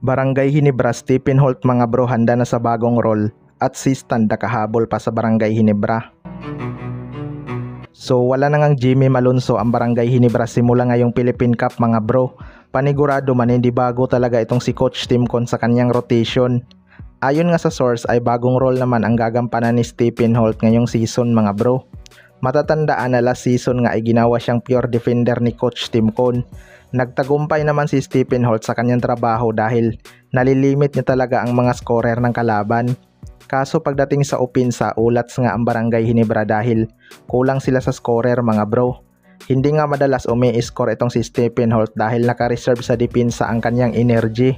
Barangay Hinebra Stephen Holt mga bro, handa na sa bagong role at si Stan nakahabol pa sa Barangay Hinebra. So wala na ngang Jimmy Malonzo ang Barangay Hinebra simula ngayong Philippine Cup mga bro. Panigurado man hindi bago talaga itong si Coach Tim Con sa kanyang rotation. Ayon nga sa source ay bagong role naman ang gagampanan ni Stephen Holt ngayong season mga bro. Matatandaan na last season nga ay ginawa siyang pure defender ni Coach Tim Con. Nagtagumpay naman si Stephen Holt sa kanyang trabaho dahil nalilimit niya talaga ang mga scorer ng kalaban. Kaso pagdating sa opensa, ulats nga ang Barangay Hinebra dahil kulang sila sa scorer mga bro. Hindi nga madalas umi-score itong si Stephen Holt dahil naka-reserve sa depensa ang kanyang energy.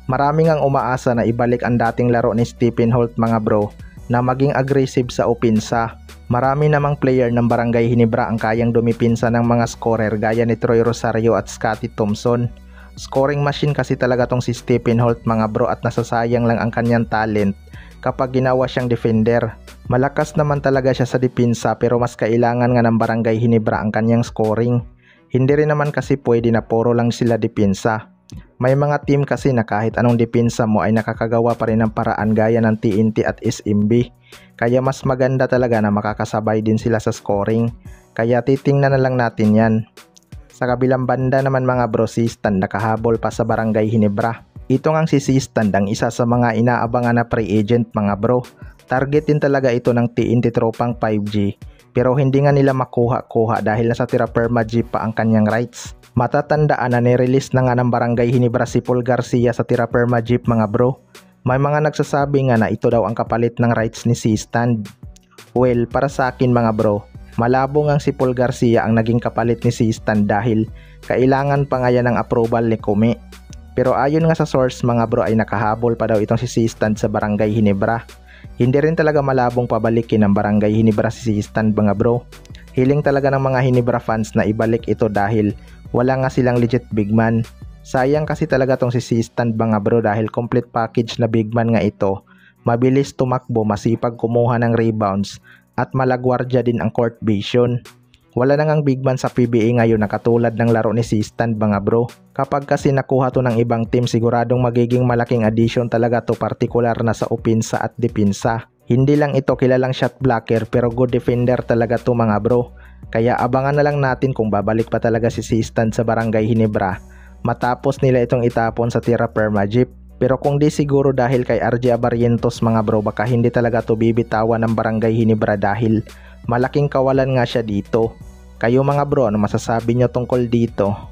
Maraming ang umaasa na ibalik ang dating laro ni Stephen Holt mga bro na maging aggressive sa opensa. Marami namang player ng Barangay Hinebra ang kayang dumipinsa ng mga scorer gaya ni Troy Rosario at Scotty Thompson. Scoring machine kasi talaga tong si Stephen Holt mga bro at nasasayang lang ang kanyang talent kapag ginawa siyang defender. Malakas naman talaga siya sa depensa pero mas kailangan nga ng Barangay Hinebra ang kanyang scoring. Hindi rin naman kasi pwede na puro lang sila depensa. May mga team kasi na kahit anong depensa mo ay nakakagawa pa rin ng paraan gaya ng TNT at SMB. Kaya mas maganda talaga na makakasabay din sila sa scoring. Kaya titingnan na lang natin yan. Sa kabilang banda naman mga bro, si Stan nakahabol pa sa Barangay Hinebra. Ito ngang si Stan ang isa sa mga inaabangan na free agent mga bro. Target din talaga ito ng TNT tropang 5G. Pero hindi nga nila makuha-kuha dahil nasa tira perma G pa ang kanyang rights. Matatandaan na nirelease na nga ng Barangay Hinebra si Paul Garcia sa tira perma Jeep mga bro. May mga nagsasabi nga na ito daw ang kapalit ng rights ni si Stan. Well, para sa akin mga bro, malabo ngang si Paul Garcia ang naging kapalit ni si Stan dahil kailangan pa nga yan ng approval ni Kumi. Pero ayon nga sa source mga bro ay nakahabol pa daw itong si Stan sa Barangay Hinebra. Hindi rin talaga malabong pabalikin ng Barangay Hinebra si Stan mga bro. Hiling talaga ng mga Hinebra fans na ibalik ito dahil wala nga silang legit big man. Sayang kasi talaga tong si Stan mga bro dahil complete package na big man nga ito. Mabilis tumakbo, masipag kumuha ng rebounds at malagwardya din ang court vision. Wala na ngang big man sa PBA ngayon na katulad ng laro ni Stan mga bro. Kapag kasi nakuha to ng ibang team siguradong magiging malaking addition talaga to, partikular na sa opensa at depensa. Hindi lang ito kilalang shot blocker pero good defender talaga to mga bro. Kaya abangan na lang natin kung babalik pa talaga si Stan sa Barangay Hinebra matapos nila itong itapon sa tira perma Jeep. Pero kung di siguro dahil kay RJ Barrientos mga bro, baka hindi talaga to bibitawan ng Barangay Hinebra dahil malaking kawalan nga siya dito. Kayo mga bro, ano masasabi nyo tungkol dito?